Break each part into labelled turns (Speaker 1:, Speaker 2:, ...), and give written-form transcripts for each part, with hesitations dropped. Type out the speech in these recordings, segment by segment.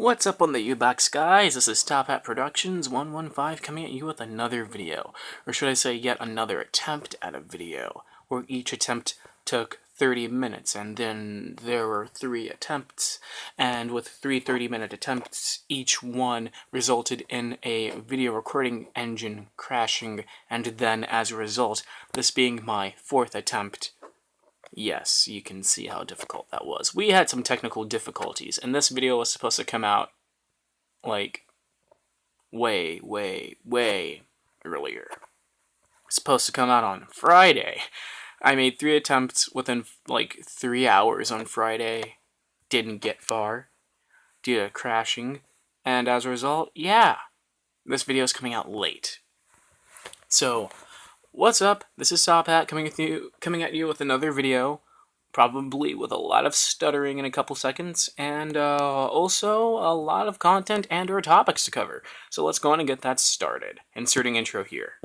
Speaker 1: What's up on the U-Box, guys? This is TopHat Productions 115 coming at you with another video, or should I say yet another attempt at a video, where each attempt took 30 minutes, and then there were 3 attempts, and with 3 30-minute attempts, each one resulted in a video recording engine crashing, and then as a result, this being my 4th attempt. Yes, you can see how difficult that was. We had some technical difficulties, and this video was supposed to come out, like, way earlier. It's supposed to come out on Friday. I made 3 attempts within, like, 3 hours on Friday. Didn't get far due to crashing, and as a result, yeah, this video is coming out late. So, what's up? This is TopHat coming at you with another video, probably with a lot of stuttering in a couple seconds, and also a lot of content and or topics to cover. So let's go on and get that started. Inserting intro here.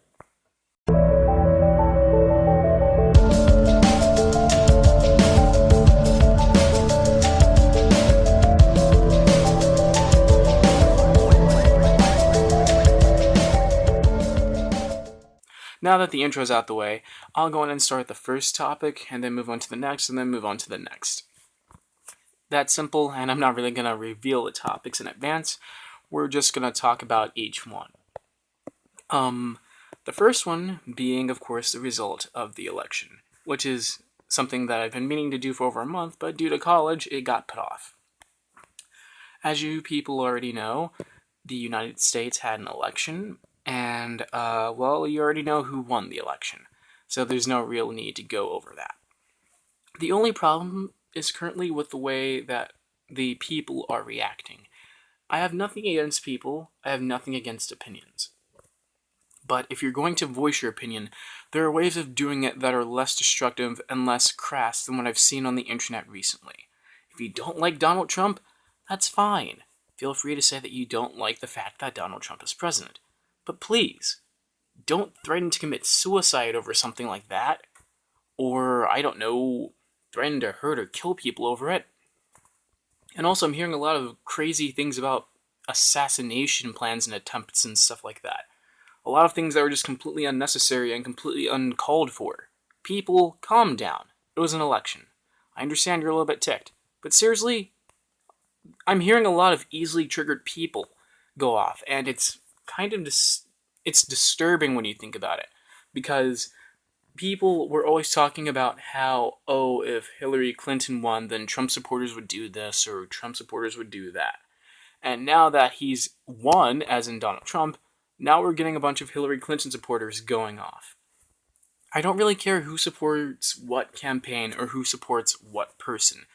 Speaker 1: Now that the intro's out the way, I'll go on and start the first topic, and then move on to the next, and then move on to the next. That's simple, and I'm not really going to reveal the topics in advance. We're just going to talk about each one. The first one being, of course, the result of the election, which is something that I've been meaning to do for over a month, but due to college, it got put off. As you people already know, the United States had an election, and, well, you already know who won the election, so there's no real need to go over that. The only problem is currently with the way that the people are reacting. I have nothing against people, I have nothing against opinions. But if you're going to voice your opinion, there are ways of doing it that are less destructive and less crass than what I've seen on the internet recently. If you don't like Donald Trump, that's fine. Feel free to say that you don't like the fact that Donald Trump is president. But please, don't threaten to commit suicide over something like that, or, I don't know, threaten to hurt or kill people over it. And also, I'm hearing a lot of crazy things about assassination plans and attempts and stuff like that. A lot of things that were just completely unnecessary and completely uncalled for. People, calm down. It was an election. I understand you're a little bit ticked, but seriously, I'm hearing a lot of easily triggered people go off, and it's kind of it's disturbing when you think about it, because people were always talking about how, oh, if Hillary Clinton won, then Trump supporters would do this, or Trump supporters would do that. And now that he's won, as in Donald Trump, now we're getting a bunch of Hillary Clinton supporters going off. I don't really care who supports what campaign or who supports what person.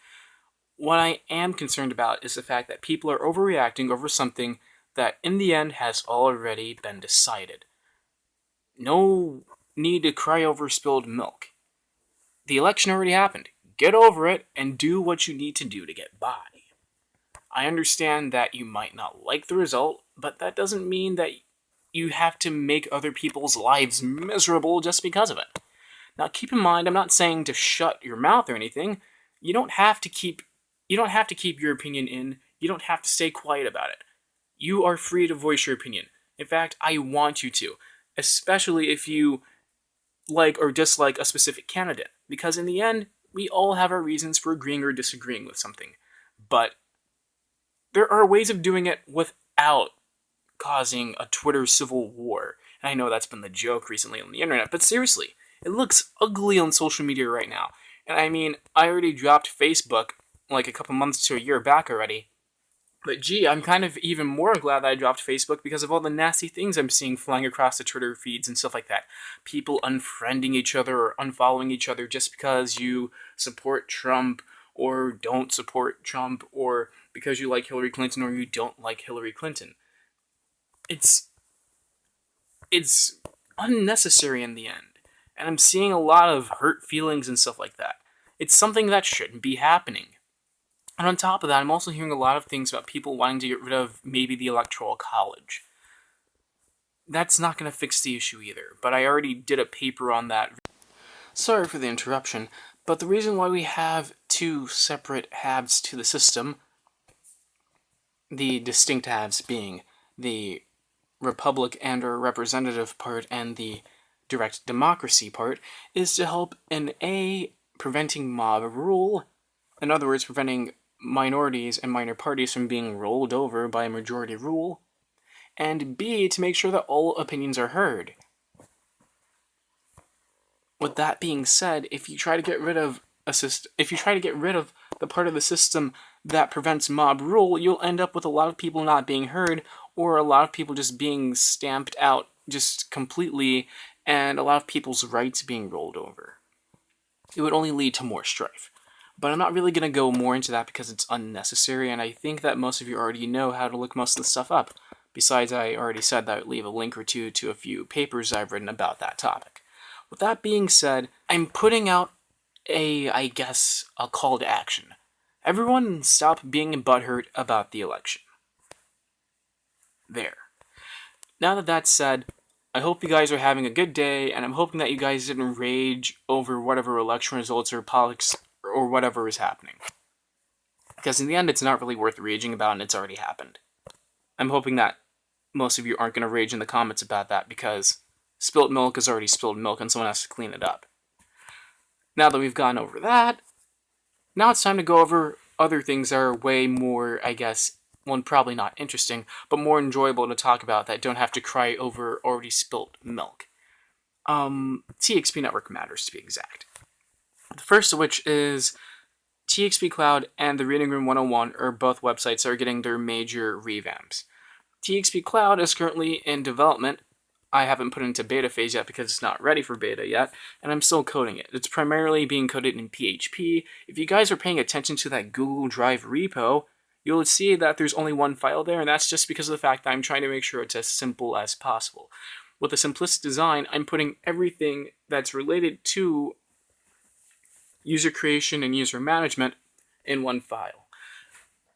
Speaker 1: What I am concerned about is the fact that people are overreacting over something that in the end has already been decided. No need to cry over spilled milk. The election already happened. Get over it and do what you need to do to get by. I understand that you might not like the result, but that doesn't mean that you have to make other people's lives miserable just because of it. Now keep in mind, I'm not saying to shut your mouth or anything. You don't have to keep your opinion in. You don't have to stay quiet about it. You are free to voice your opinion. In fact, I want you to, especially if you like or dislike a specific candidate, because in the end, we all have our reasons for agreeing or disagreeing with something. But there are ways of doing it without causing a Twitter civil war. And I know that's been the joke recently on the internet, but seriously, it looks ugly on social media right now. And I mean, I already dropped Facebook like a couple months to a year back already. But gee, I'm kind of even more glad that I dropped Facebook because of all the nasty things I'm seeing flying across the Twitter feeds and stuff like that. People unfriending each other or unfollowing each other just because you support Trump or don't support Trump, or because you like Hillary Clinton or you don't like Hillary Clinton. It's unnecessary in the end. And I'm seeing a lot of hurt feelings and stuff like that. It's something that shouldn't be happening. And on top of that, I'm also hearing a lot of things about people wanting to get rid of maybe the Electoral College. That's not going to fix the issue either, but I already did a paper on that. Sorry for the interruption, but the reason why we have 2 separate halves to the system the distinct halves being the republic and or representative part and the direct democracy part, is to help in preventing mob rule, in other words, preventing minorities and minor parties from being rolled over by majority rule, and B, to make sure that all opinions are heard. With that being said, if you try to get rid of the part of the system that prevents mob rule, you'll end up with a lot of people not being heard, or a lot of people just being stamped out just completely, and a lot of people's rights being rolled over. It would only lead to more strife. But I'm not really going to go more into that because it's unnecessary, and I think that most of you already know how to look most of the stuff up. Besides, I already said that I would leave a link or two to a few papers I've written about that topic. With that being said, I'm putting out a call to action. Everyone stop being butthurt about the election. There. Now that that's said, I hope you guys are having a good day, and I'm hoping that you guys didn't rage over whatever election results or politics or whatever is happening. Because in the end, it's not really worth raging about, and it's already happened. I'm hoping that most of you aren't going to rage in the comments about that, because spilled milk is already spilled milk, and someone has to clean it up. Now that we've gone over that, now it's time to go over other things that are way more, probably not interesting, but more enjoyable to talk about that don't have to cry over already spilt milk. TXP Network Matters, to be exact. The first of which is TXP Cloud and the ReadingRoom 101 are both websites that are getting their major revamps. TXP Cloud is currently in development. I haven't put it into beta phase yet because it's not ready for beta yet, and I'm still coding it. It's primarily being coded in PHP. If you guys are paying attention to that Google Drive repo, you'll see that there's only one file there, and that's just because of the fact that I'm trying to make sure it's as simple as possible. With a simplistic design, I'm putting everything that's related to user creation and user management in one file.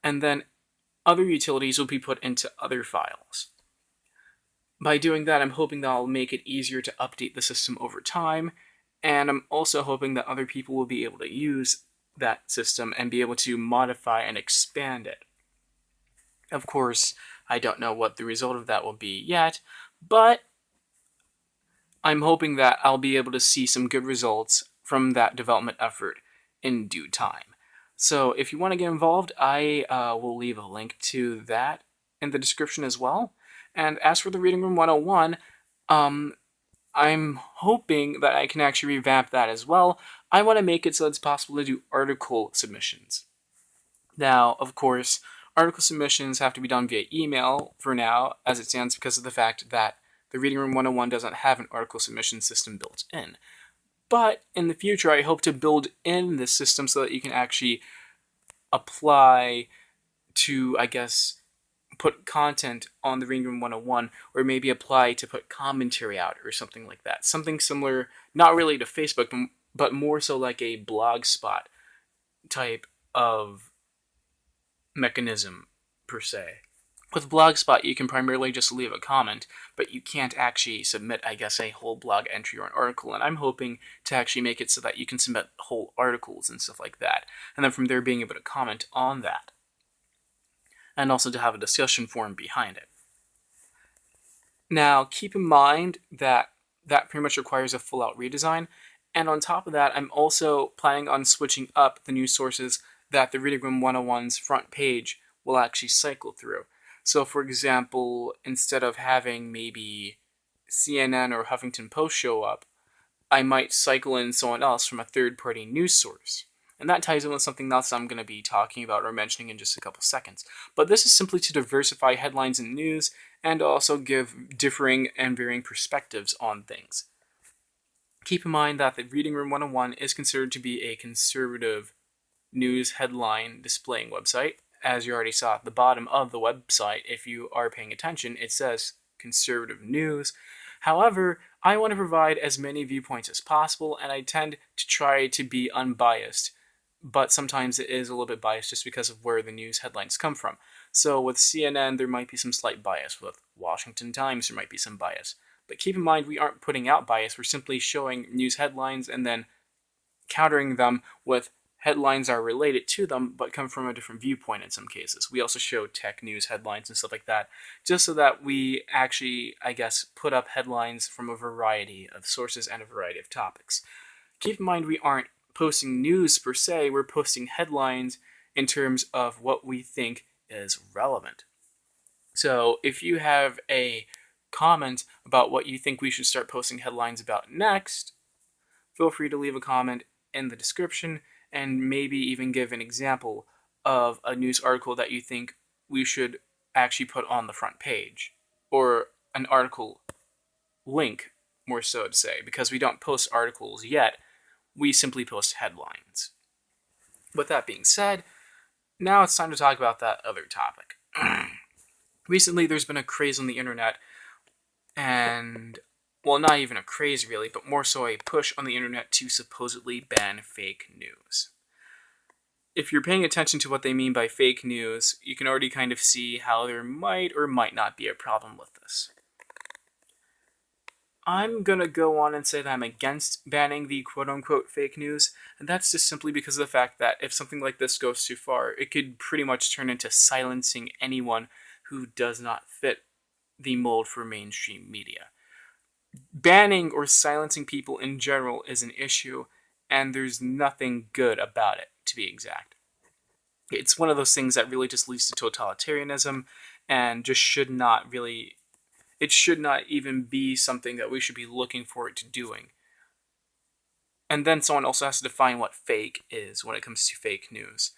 Speaker 1: And then other utilities will be put into other files. By doing that, I'm hoping that I'll make it easier to update the system over time, and I'm also hoping that other people will be able to use that system and be able to modify and expand it. Of course, I don't know what the result of that will be yet, but I'm hoping that I'll be able to see some good results from that development effort in due time. So if you want to get involved, I will leave a link to that in the description as well. And as for the ReadingRoom 101, I'm hoping that I can actually revamp that as well. I want to make it so it's possible to do article submissions. Now, of course, article submissions have to be done via email for now, as it stands, because of the fact that the ReadingRoom 101 doesn't have an article submission system built in. But in the future, I hope to build in this system so that you can actually apply to, put content on the ReadingRoom 101, or maybe apply to put commentary out or something like that. Something similar, not really to Facebook, but more so like a blogspot type of mechanism, per se. With Blogspot, you can primarily just leave a comment, but you can't actually submit, a whole blog entry or an article, and I'm hoping to actually make it so that you can submit whole articles and stuff like that, and then from there being able to comment on that, and also to have a discussion forum behind it. Now, keep in mind that that pretty much requires a full-out redesign, and on top of that, I'm also planning on switching up the news sources that the ReadingRoom 101's front page will actually cycle through. So, for example, instead of having maybe CNN or Huffington Post show up, I might cycle in someone else from a third-party news source. And that ties in with something else I'm going to be talking about or mentioning in just a couple seconds. But this is simply to diversify headlines and news, and also give differing and varying perspectives on things. Keep in mind that the ReadingRoom 101 is considered to be a conservative news headline displaying website. As you already saw at the bottom of the website, if you are paying attention, it says conservative news. However, I want to provide as many viewpoints as possible, and I tend to try to be unbiased, but sometimes it is a little bit biased just because of where the news headlines come from. So with CNN, there might be some slight bias. With Washington Times, there might be some bias. But keep in mind, we aren't putting out bias. We're simply showing news headlines and then countering them with headlines are related to them, but come from a different viewpoint in some cases. We also show tech news headlines and stuff like that, just so that we actually, I guess, put up headlines from a variety of sources and a variety of topics. Keep in mind, we aren't posting news per se, we're posting headlines in terms of what we think is relevant. So if you have a comment about what you think we should start posting headlines about next, feel free to leave a comment in the description and maybe even give an example of a news article that you think we should actually put on the front page, or an article link, more so to say, because we don't post articles yet, we simply post headlines. With that being said, now it's time to talk about that other topic. Recently, there's been a craze on the internet, and, well, not even a craze really, but more so a push on the internet to supposedly ban fake news. If you're paying attention to what they mean by fake news, you can already kind of see how there might or might not be a problem with this. I'm gonna go on and say that I'm against banning the quote-unquote fake news, and that's just simply because of the fact that if something like this goes too far, it could pretty much turn into silencing anyone who does not fit the mold for mainstream media. Banning or silencing people in general is an issue, and there's nothing good about it, to be exact. It's one of those things that really just leads to totalitarianism, and just should not even be something that we should be looking forward to doing. And then someone also has to define what fake is when it comes to fake news.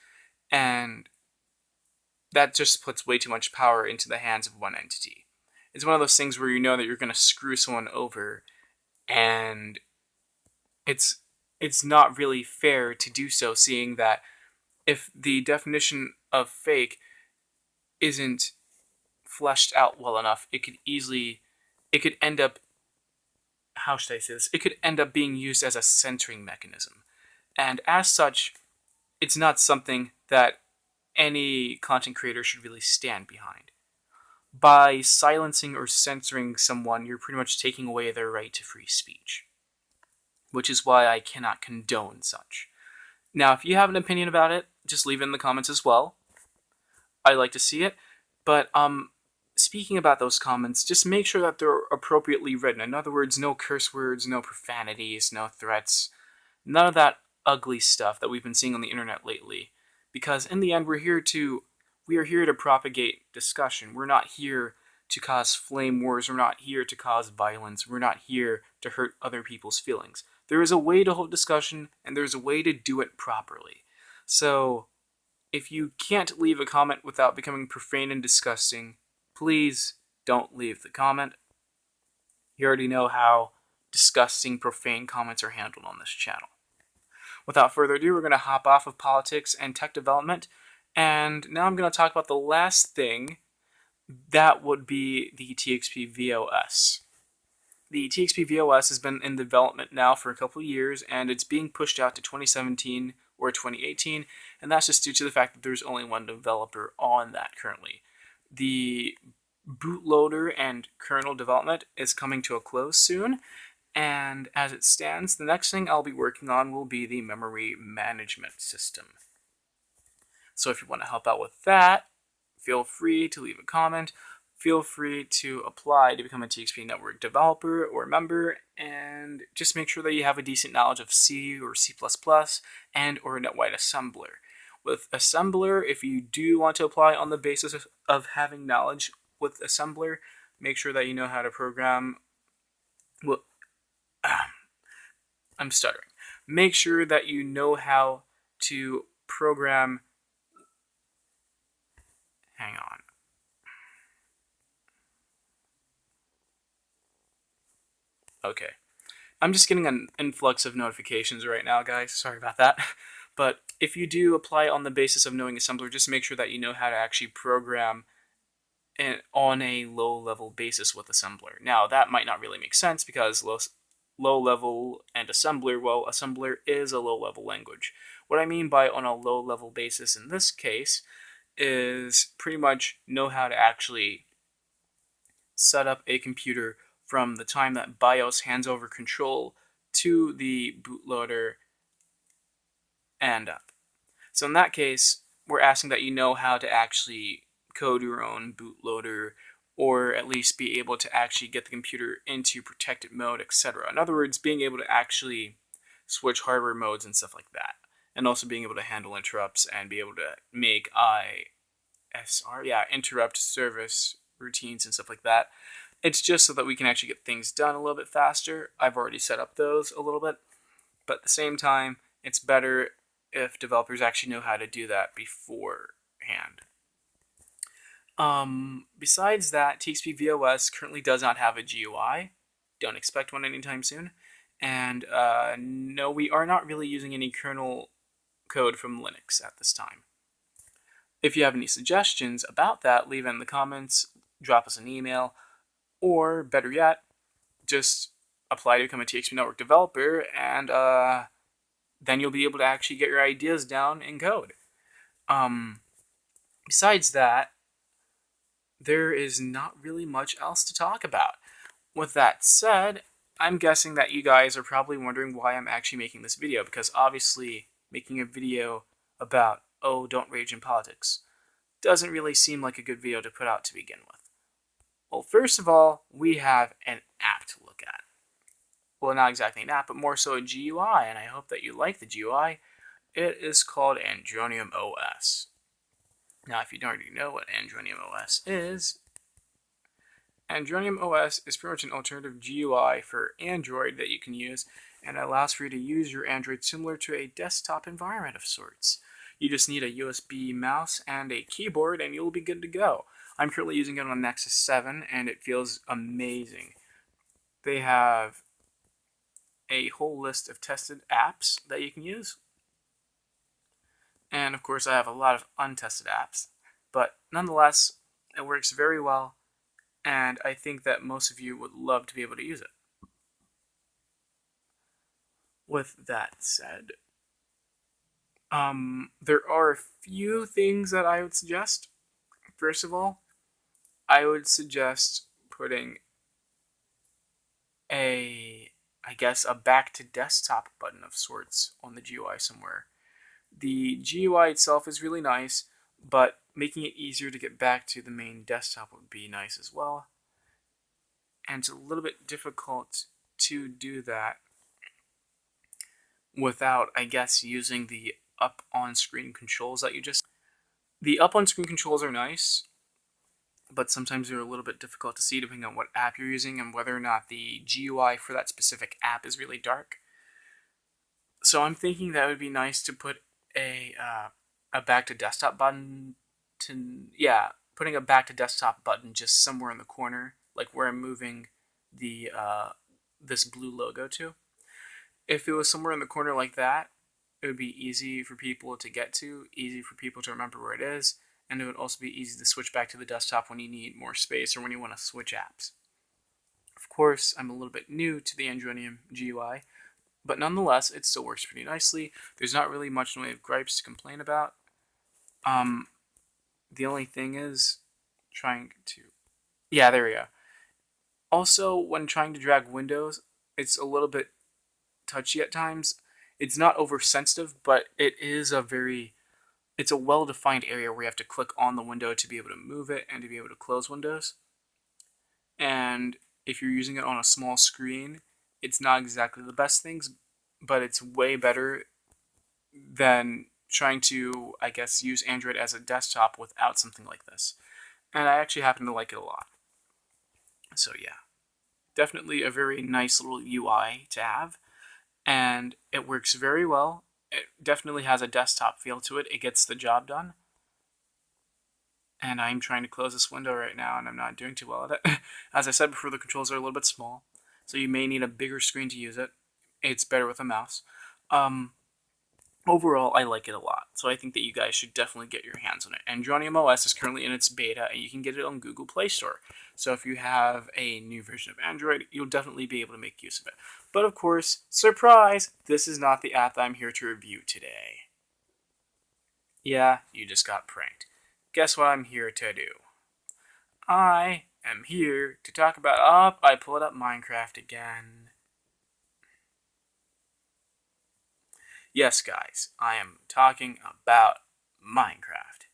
Speaker 1: And that just puts way too much power into the hands of one entity. It's one of those things where you know that you're going to screw someone over, and it's not really fair to do so, seeing that if the definition of fake isn't fleshed out well enough, it could end up, how should I say this? It could end up being used as a censoring mechanism. And as such, it's not something that any content creator should really stand behind. By silencing or censoring someone, you're pretty much taking away their right to free speech, which is why I cannot condone such. Now, if you have an opinion about it, just leave it in the comments as well. I'd like to see it. But speaking about those comments, just make sure that they're appropriately written. In other words, no curse words, no profanities, no threats, none of that ugly stuff that we've been seeing on the internet lately. Because in the end, we are here to propagate discussion. We're not here to cause flame wars. We're not here to cause violence. We're not here to hurt other people's feelings. There is a way to hold discussion, and there's a way to do it properly. So, if you can't leave a comment without becoming profane and disgusting, please don't leave the comment. You already know how disgusting, profane comments are handled on this channel. Without further ado, we're going to hop off of politics and tech development, and now I'm going to talk about the last thing. That would be the TXP-Vos. The TXP-Vos has been in development now for a couple of years, and it's being pushed out to 2017 or 2018, and that's just due to the fact that there's only one developer on that currently. The bootloader and kernel development is coming to a close soon, and as it stands, the next thing I'll be working on will be the memory management system. So if you want to help out with that, feel free to leave a comment. Feel free to apply to become a TXP Network developer or member, and just make sure that you have a decent knowledge of C or C++ and or NetWide assembler. With assembler, if you do want to apply on the basis of having knowledge with assembler, make sure that you know how to program. Well, I'm stuttering. Make sure that you know how to program. Hang on. Okay. I'm just getting an influx of notifications right now, guys. Sorry about that. But if you do apply on the basis of knowing assembler, just make sure that you know how to actually program on a low-level basis with assembler. Now, that might not really make sense because low-level and assembler, well, assembler is a low-level language. What I mean by on a low-level basis in this case is pretty much know how to actually set up a computer from the time that BIOS hands over control to the bootloader and up. So in that case, we're asking that you know how to actually code your own bootloader, or at least be able to actually get the computer into protected mode, etc. In other words, being able to actually switch hardware modes and stuff like that. And also being able to handle interrupts and be able to make interrupt service routines and stuff like that. It's just so that we can actually get things done a little bit faster. I've already set up those a little bit, but at the same time, it's better if developers actually know how to do that beforehand. Besides that, TXP-Vos currently does not have a GUI. Don't expect one anytime soon. And no, we are not really using any kernel code from Linux at this time. If you have any suggestions about that, leave it in the comments, drop us an email, or better yet, just apply to become a TXP Network developer, and then you'll be able to actually get your ideas down in code. Besides that, there is not really much else to talk about. With that said, I'm guessing that you guys are probably wondering why I'm actually making this video, because obviously making a video about, oh, don't rage in politics, doesn't really seem like a good video to put out to begin with. Well, first of all, we have an app to look at. Well, not exactly an app, but more so a GUI, and I hope that you like the GUI. It is called Andronium OS. Now, if you don't already know what Andronium OS is, Andronium OS is pretty much an alternative GUI for Android that you can use, and it allows for you to use your Android similar to a desktop environment of sorts. You just need a USB mouse and a keyboard, and you'll be good to go. I'm currently using it on Nexus 7, and it feels amazing. They have a whole list of tested apps that you can use. And of course, I have a lot of untested apps. But nonetheless, it works very well, and I think that most of you would love to be able to use it. With that said, there are a few things that I would suggest. First of all, I would suggest putting a back to desktop button of sorts on the GUI somewhere. The GUI itself is really nice, but making it easier to get back to the main desktop would be nice as well. And it's a little bit difficult to do that without, using the up on-screen controls that you just... The up on-screen controls are nice, but sometimes they're a little bit difficult to see depending on what app you're using and whether or not the GUI for that specific app is really dark. So I'm thinking that it would be nice to put a back to desktop button putting a back to desktop button just somewhere in the corner, like where I'm moving the this blue logo to. If it was somewhere in the corner like that, it would be easy for people to get to, easy for people to remember where it is, and it would also be easy to switch back to the desktop when you need more space or when you want to switch apps. Of course, I'm a little bit new to the Andronium GUI, but nonetheless, it still works pretty nicely. There's not really much in the way of gripes to complain about. The only thing is trying to... Yeah, there we go. Also, when trying to drag windows, it's a little bit touchy at times. It's not oversensitive, but it's a well-defined area where you have to click on the window to be able to move it and to be able to close windows. And if you're using it on a small screen, it's not exactly the best things, but it's way better than trying to, use Android as a desktop without something like this. And I actually happen to like it a lot. So yeah, definitely a very nice little UI to have, and it works very well. It definitely has a desktop feel to it. It gets the job done. And I'm trying to close this window right now, and I'm not doing too well at it. As I said before, the controls are a little bit small, so you may need a bigger screen to use it. It's better with a mouse. Overall, I like it a lot, so I think that you guys should definitely get your hands on it. Andronium OS is currently in its beta, and you can get it on Google Play Store. So if you have a new version of Android, you'll definitely be able to make use of it. But of course, surprise, this is not the app that I'm here to review today. Yeah, you just got pranked. Guess what I'm here to do? I am here to talk about... I pulled up Minecraft again. Yes, guys, I am talking about Minecraft.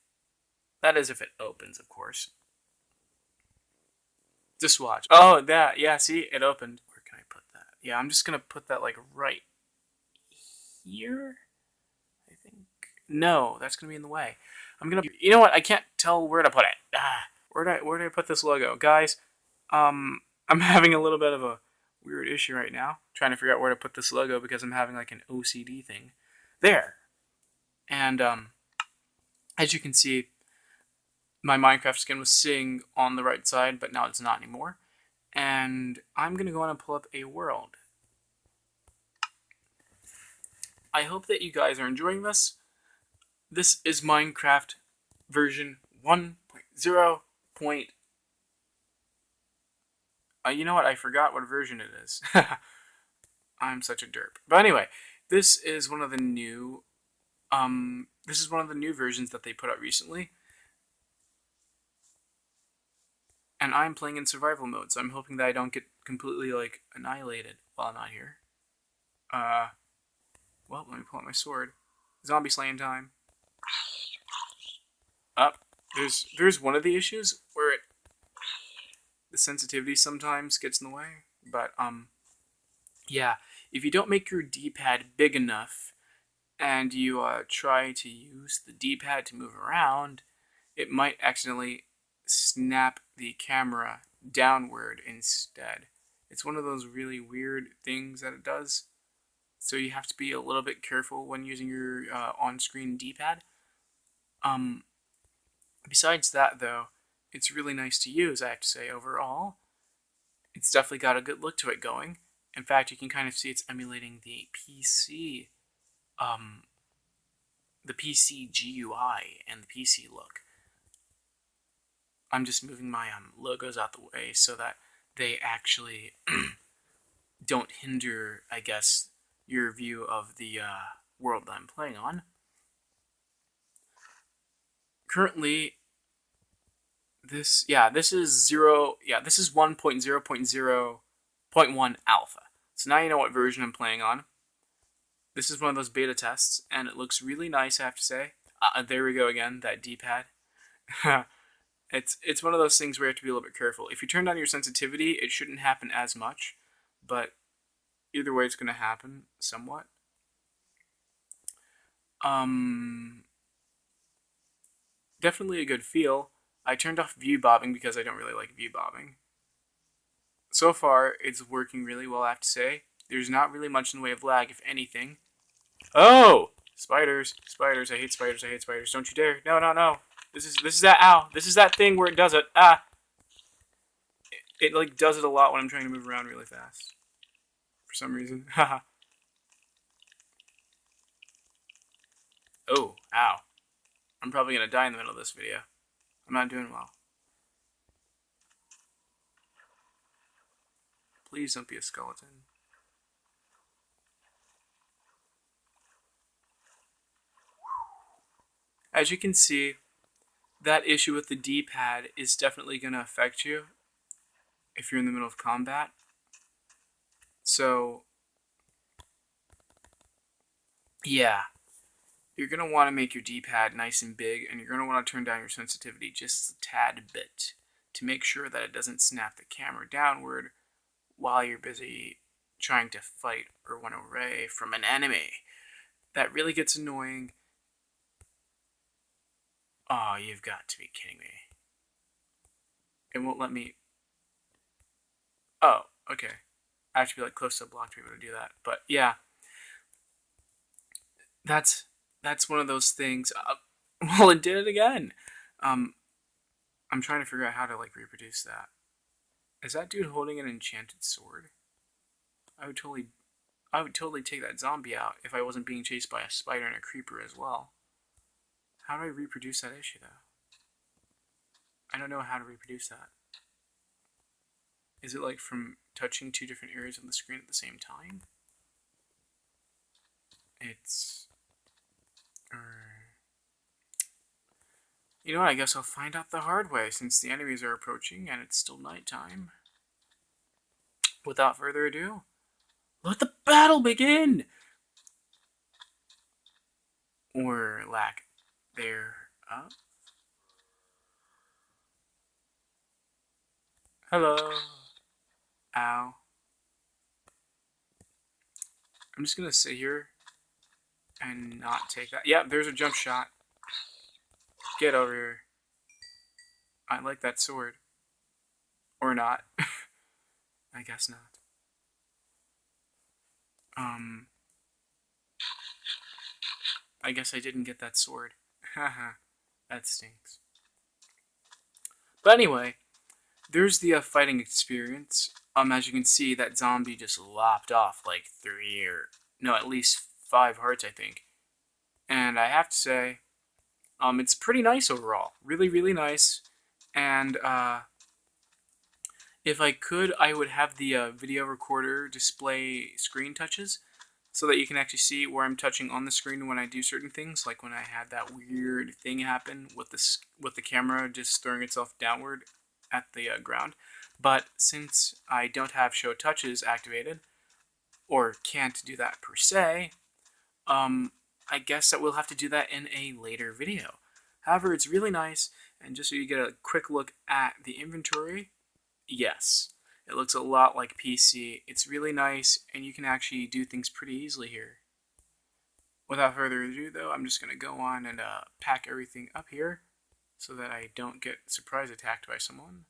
Speaker 1: That is if it opens, of course. Just watch. Oh, that. Yeah, see? It opened. Where can I put that? Yeah, I'm just going to put that, like, right here, I think. No, that's going to be in the way. I'm going to... You know what? I can't tell where to put it. Where did I put this logo? Guys, I'm having a little bit of a weird issue right now, trying to figure out where to put this logo because I'm having, like, an OCD thing. There. And, as you can see, my Minecraft skin was sitting on the right side, but now it's not anymore. And I'm going to go on and pull up a world. I hope that you guys are enjoying this. This is Minecraft version 1.0. You know what? I forgot what version it is. I'm such a derp. But anyway, this is one of the new versions that they put out recently. And I'm playing in survival mode, so I'm hoping that I don't get completely, like, annihilated while I'm not here. Well, let me pull out my sword. Zombie slaying time. There's one of the issues where the sensitivity sometimes gets in the way. But, yeah. If you don't make your D-pad big enough, and you, try to use the D-pad to move around, it might accidentally snap the camera downward instead. It's one of those really weird things that it does. So you have to be a little bit careful when using your on-screen D-pad. Besides that, though, it's really nice to use, I have to say, overall. It's definitely got a good look to it going. In fact, you can kind of see it's emulating the PC, the PC GUI and the PC look. I'm just moving my logos out the way so that they actually don't hinder, I guess, your view of the world that I'm playing on. Currently, this is 1.0.0.1 alpha. So now you know what version I'm playing on. This is one of those beta tests, and it looks really nice, I have to say. There we go again, that D-pad. It's one of those things where you have to be a little bit careful. If you turn down your sensitivity, it shouldn't happen as much, but either way, it's going to happen somewhat. Definitely a good feel. I turned off view bobbing because I don't really like view bobbing. So far, it's working really well, I have to say. There's not really much in the way of lag, if anything. Oh! Spiders. Spiders. I hate spiders. I hate spiders. Don't you dare. No, no, no. This is that, ow. This is that thing where it does it. It like, does it a lot when I'm trying to move around really fast. For some reason. Haha. Oh, ow. I'm probably gonna die in the middle of this video. I'm not doing well. Please don't be a skeleton. As you can see, that issue with the D-pad is definitely going to affect you if you're in the middle of combat. So, yeah, you're going to want to make your D-pad nice and big, and you're going to want to turn down your sensitivity just a tad bit to make sure that it doesn't snap the camera downward while you're busy trying to fight or run away from an enemy. That really gets annoying. Oh, you've got to be kidding me. It won't let me... Oh, okay. I have to be like close to a block to be able to do that. But yeah. That's one of those things. Well, it did it again. I'm trying to figure out how to like reproduce that. Is that dude holding an enchanted sword? I would totally take that zombie out if I wasn't being chased by a spider and a creeper as well. How do I reproduce that issue, though? I don't know how to reproduce that. Is it like from touching two different areas of the screen at the same time? It's... You know what, I guess I'll find out the hard way since the enemies are approaching and it's still nighttime. Without further ado, let the battle begin! or lack thereof. Hello. Ow. I'm just gonna sit here and not take that. Yeah, there's a jump shot. Get over here. I like that sword. Or not. I guess not. I guess I didn't get that sword. Haha. That stinks. But anyway, there's the fighting experience. As you can see, that zombie just lopped off like 3 or... no, at least 5 hearts, I think. And I have to say, it's pretty nice overall. Really, really nice. And, if I could, I would have the video recorder display screen touches so that you can actually see where I'm touching on the screen when I do certain things, like when I had that weird thing happen with the camera just throwing itself downward at the ground. But since I don't have show touches activated, or can't do that per se, I guess that we'll have to do that in a later video. However, it's really nice, and just so you get a quick look at the inventory, yes, it looks a lot like PC. It's really nice, and you can actually do things pretty easily here. Without further ado, though, I'm just going to go on and pack everything up here so that I don't get surprise attacked by someone.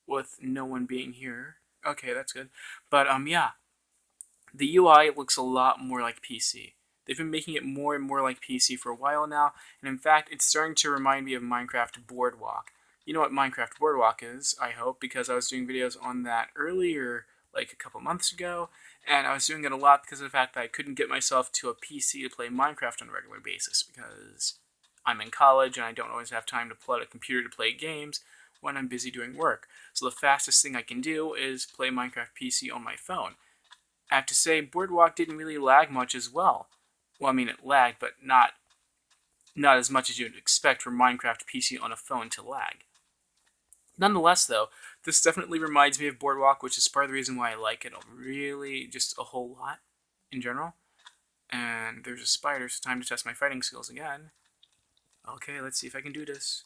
Speaker 1: With no one being here. Okay, that's good. But, yeah. The UI looks a lot more like PC. They've been making it more and more like PC for a while now, and in fact, it's starting to remind me of Minecraft Boardwalk. You know what Minecraft Boardwalk is, I hope, because I was doing videos on that earlier, like a couple months ago, and I was doing it a lot because of the fact that I couldn't get myself to a PC to play Minecraft on a regular basis, because I'm in college and I don't always have time to pull out a computer to play games when I'm busy doing work. So the fastest thing I can do is play Minecraft PC on my phone. I have to say, Boardwalk didn't really lag much as well. Well, I mean, it lagged, but not as much as you'd expect for Minecraft PC on a phone to lag. Nonetheless, though, this definitely reminds me of Boardwalk, which is part of the reason why I like it really just a whole lot in general. And there's a spider, so time to test my fighting skills again. Okay, let's see if I can do this.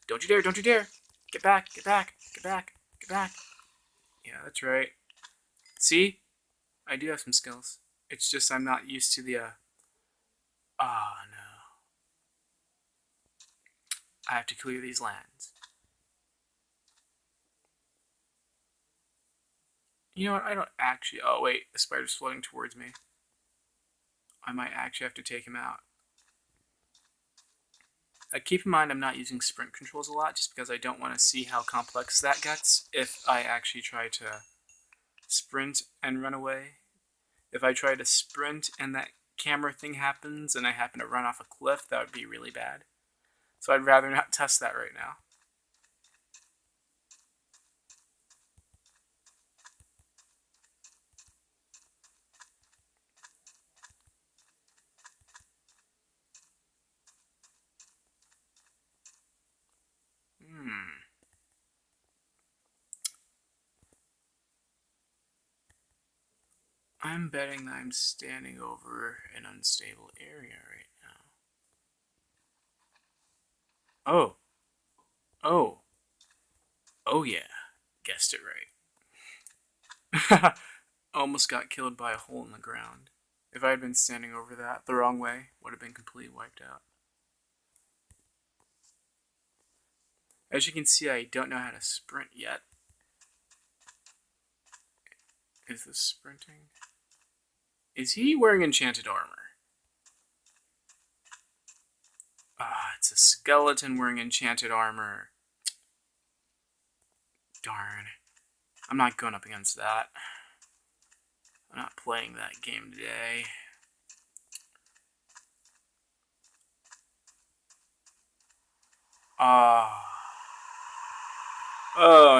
Speaker 1: Don't you dare, don't you dare! Get back, get back, get back, get back. Yeah, that's right. See? I do have some skills. It's just I'm not used to the, oh no. I have to clear these lands. You know what, I don't actually, oh wait, the spider's floating towards me. I might actually have to take him out. Keep in mind I'm not using sprint controls a lot, just because I don't want to see how complex that gets if I actually try to sprint and run away. If I try to sprint and that camera thing happens and I happen to run off a cliff, that would be really bad. So I'd rather not test that right now. I'm betting that I'm standing over an unstable area right now. Oh. Oh. Oh yeah. Guessed it right. Almost got killed by a hole in the ground. If I had been standing over that the wrong way, would have been completely wiped out. As you can see, I don't know how to sprint yet. Is this sprinting? Is he wearing enchanted armor? Ah, it's a skeleton wearing enchanted armor. Darn. I'm not going up against that. I'm not playing that game today. Oh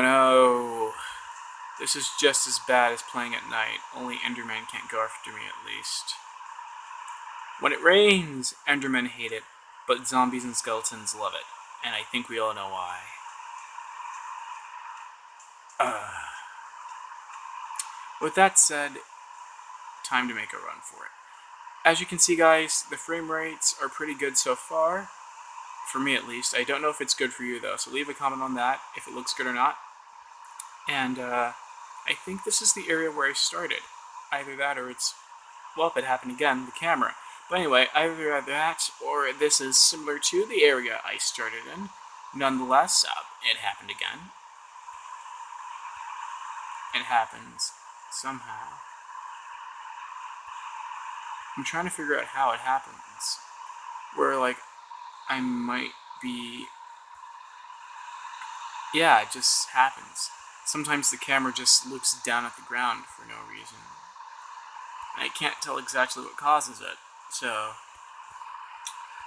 Speaker 1: no. This is just as bad as playing at night. Only Enderman can't go after me at least. When it rains, Endermen hate it, but zombies and skeletons love it. And I think we all know why. With that said, time to make a run for it. as you can see, guys, the frame rates are pretty good so far. For me, at least. I don't know if it's good for you, though, so leave a comment on that, if it looks good or not. And I think this is the area where I started. Either that or it's... well, it happened again, the camera. But anyway, either that or this is similar to the area I started in. Nonetheless, it happened again. It happens somehow. I'm trying to figure out how it happens. Where, like, I might be... yeah, it just happens. Sometimes the camera just looks down at the ground for no reason. I can't tell exactly what causes it, so...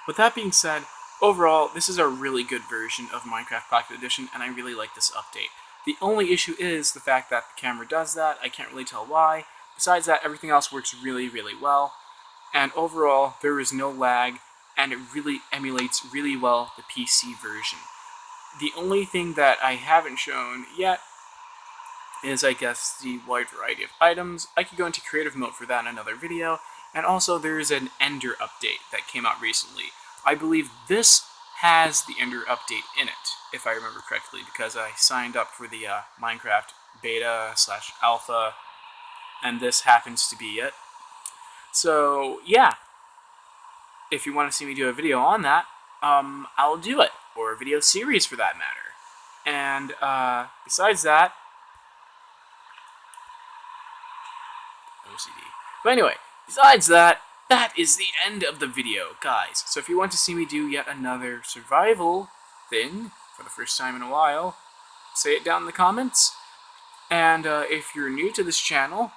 Speaker 1: with that being said, overall, this is a really good version of Minecraft Pocket Edition, and I really like this update. The only issue is the fact that the camera does that. I can't really tell why. Besides that, everything else works really, really well. And overall, there is no lag, and it really emulates really well the PC version. The only thing that I haven't shown yet is, I guess, the wide variety of items. I could go into creative mode for that in another video. And also, there's an Ender update that came out recently. I believe this has the Ender update in it, if I remember correctly, because I signed up for the Minecraft beta/alpha, and this happens to be it. So, yeah. If you want to see me do a video on that, I'll do it. Or a video series, for that matter. And, besides that... OCD. But anyway, besides that, that is the end of the video, guys. So if you want to see me do yet another survival thing, for the first time in a while, say it down in the comments. And if you're new to this channel,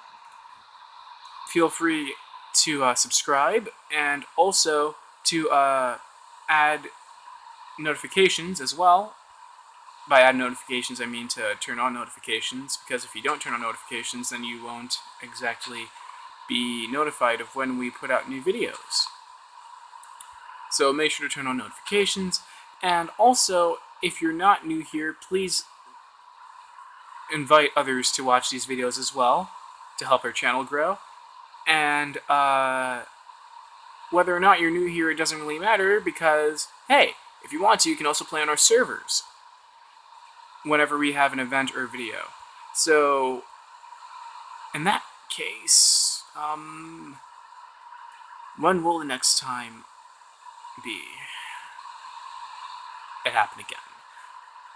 Speaker 1: feel free to subscribe, and also to add notifications as well. By add notifications, I mean to turn on notifications, because if you don't turn on notifications, then you won't exactly be notified of when we put out new videos. So make sure to turn on notifications, and also, if you're not new here, please invite others to watch these videos as well, to help our channel grow. And whether or not you're new here, it doesn't really matter, because, hey, if you want to, you can also play on our servers whenever we have an event or video. So, in that case, when will the next time be? It happened again.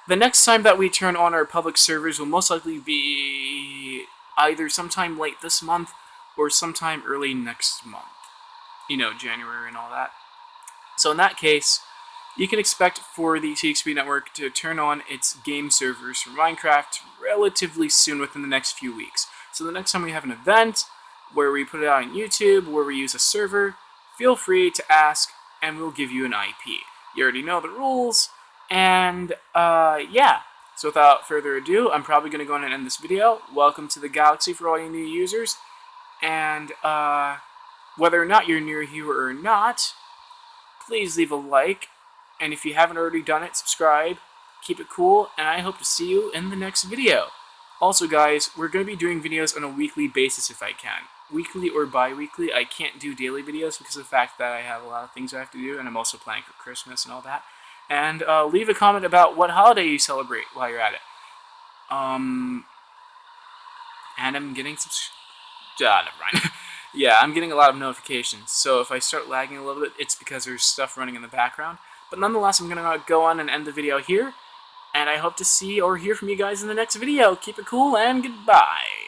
Speaker 1: The next time that we turn on our public servers will most likely be either sometime late this month or sometime early next month. You know, January and all that. So in that case, you can expect for the TXP network to turn on its game servers for Minecraft relatively soon, within the next few weeks. So the next time we have an event where we put it out on YouTube, where we use a server, feel free to ask, and we'll give you an IP. You already know the rules, and yeah. So without further ado, I'm probably going to go on and end this video. Welcome to the Galaxy for all you new users, and whether or not you're new here or not, please leave a like, and if you haven't already done it, subscribe, keep it cool, and I hope to see you in the next video. Also, guys, we're going to be doing videos on a weekly basis if I can. Weekly or bi-weekly. I can't do daily videos because of the fact that I have a lot of things I have to do, and I'm also planning for Christmas and all that. And leave a comment about what holiday you celebrate while you're at it. And I'm getting some... never mind. Yeah, I'm getting a lot of notifications, so if I start lagging a little bit, it's because there's stuff running in the background. But nonetheless, I'm going to go on and end the video here, and I hope to see or hear from you guys in the next video. Keep it cool, and goodbye.